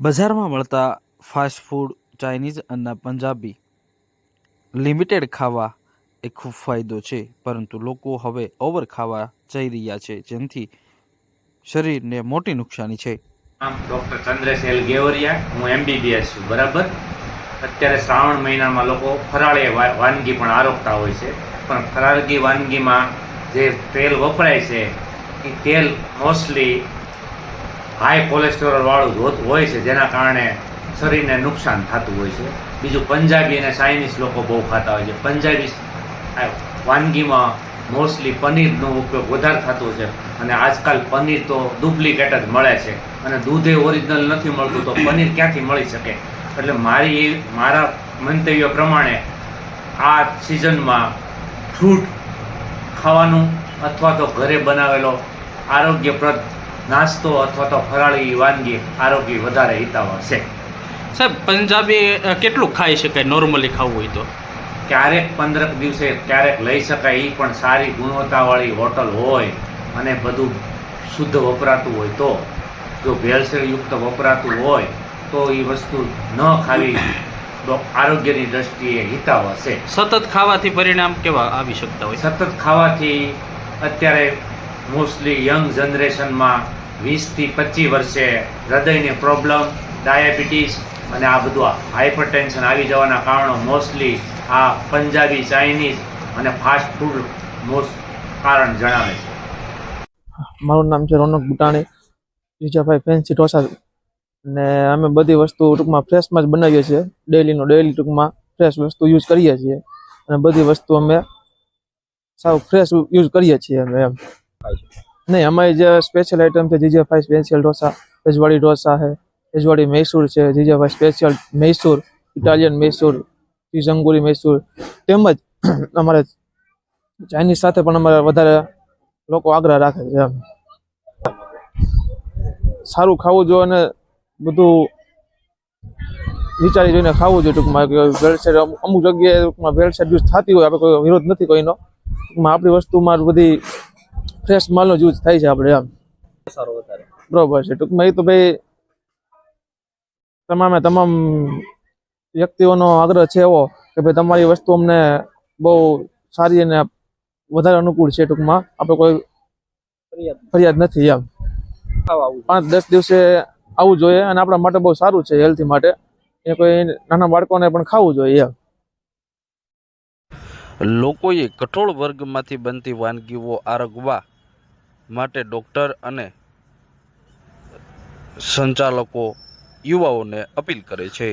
બજારમાં મળતા fast food, Chinese અને પંજાબી લિમિટેડ ખાવા એ ખૂબ ફાયદો છે, પરંતુ લોકો હવે ઓવર ખાવા જઈ રહ્યા છે, જેનાથી શરીરને મોટી નુકસાની છે. નામ ડૉક્ટર ચંદ્રેશ એલ ગેવરિયા, હું MBBS છું. બરાબર. અત્યારે શ્રાવણ મહિનામાં લોકો ફરાળી વાનગી પણ આરોગતા હોય છે, પણ ફરાળી વાનગીમાં જે તેલ વપરાય છે એ તેલ મોસ્ટલી હાઈ કોલેસ્ટેરોલ વાળું હોય છે, જેના કારણે શરીરને નુકસાન થતું હોય છે. બીજું, પંજાબી અને ચાઇનીઝ લોકો બહુ ખાતા હોય છે. પંજાબી વાનગીમાં મોસ્ટલી પનીરનો ઉપયોગ વધારે થતો છે, અને આજકાલ પનીર તો ડુપ્લિકેટ જ મળે છે, અને દૂધે ઓરિજિનલ નથી મળતું, તો પનીર ક્યાંથી મળી શકે? એટલે મારા મંતવ્ય પ્રમાણે આ સિઝનમાં ફ્રૂટ ખાવાનું અથવા તો ઘરે બનાવેલો આરોગ્યપ્રદ નાસ્તો અથવા તો ફરાળી વાનગી આરોગ્ય વધારે હિતાવહ છે. સાહેબ, પંજાબી કેટલું ખાઈ શકાય નોર્મલી ખાવું હોય તો? ક્યારેક 15 દિવસે ક્યારેક લઈ શકાય, એ પણ સારી ગુણવત્તાવાળી હોટલ હોય અને બધું શુદ્ધ વપરાતું હોય તો. જો ભેળસેળયુક્ત વપરાતું હોય તો એ વસ્તુ ન ખાવી આરોગ્યની દ્રષ્ટિએ હિતાવહ છે. સતત ખાવાથી પરિણામ કેવા આવી શકતા હોય? સતત ખાવાથી અત્યારે મોસ્ટલી યંગ જનરેશનમાં 20 થી 25 વર્ષે હૃદયની પ્રોબ્લેમ, ડાયાબિટીસ અને આ બધું હાઇપરટેન્શન આવી જવાના કારણો મોસ્ટલી આ પંજાબી, ચાઇનીઝ અને ફાસ્ટ ફૂડ કારણ જણાવે છે. મારું નામ છે રોનક બુટાણી, જીજાભાઈ ફેન્સી ઢોસા. ને અમે બધી વસ્તુ ટૂંકમાં ફ્રેશમાં જ બનાવીએ છીએ. ડેલી ટૂંકમાં ફ્રેશ વસ્તુ યુઝ કરીએ છીએ, અને બધી વસ્તુ અમે સાવ ફ્રેશ યુઝ કરીએ છીએ અમે એમ. નહીં, અમારી જે સ્પેશિયલ આઈટમ છે જીજાભાઈ સ્પેશિયલ ઢોસા, રજવાડી ઢોસા છે, રજવાડી મૈસૂર છે, Jijabhai special Mysore, Italian Mysore, cheese અંગુરી મૈસૂર. તેમજ અમારે ચાઇનીઝ સાથે પણ અમારે વધારે લોકો આગ્રહ રાખે છે એમ. સારું ખાવું જોઈએ અને બધું વિચારી જોઈને ખાવું જોઈએ. ટૂંકમાં ભેળસેળ અમુક જગ્યાએ ટૂંકમાં ભેળસેળ યુઝ થતી હોય, આપણે કોઈ વિરોધ નથી કોઈનો. ટૂંકમાં આપણી વસ્તુમાં બધી ફ્રેશ માલનો યુઝ થાય છે આપણે એમ. બરોબર છે. ટૂંકમાં એ તો ભાઈ તમામ વ્યક્તિઓનો આગ્રહ છે એવો કે ભાઈ તમારી વસ્તુ અમને બહુ સારી અને વધારે અનુકૂળ છે. ટૂંકમાં આપણે કોઈ ફરિયાદ નથી એમ. 5-10 દિવસે આવવું જોઈએ, અને આપણા માટે બહુ સારું છે હેલ્થ માટે. એ કોઈ નાના બાળકોને પણ ખાવું જોઈએ એમ. લોકોએ કઠોળ વર્ગમાંથી બનતી વાનગીઓ આરોગવા માટે ડૉક્ટર અને સંચાલકો યુવાઓને અપીલ કરે છે.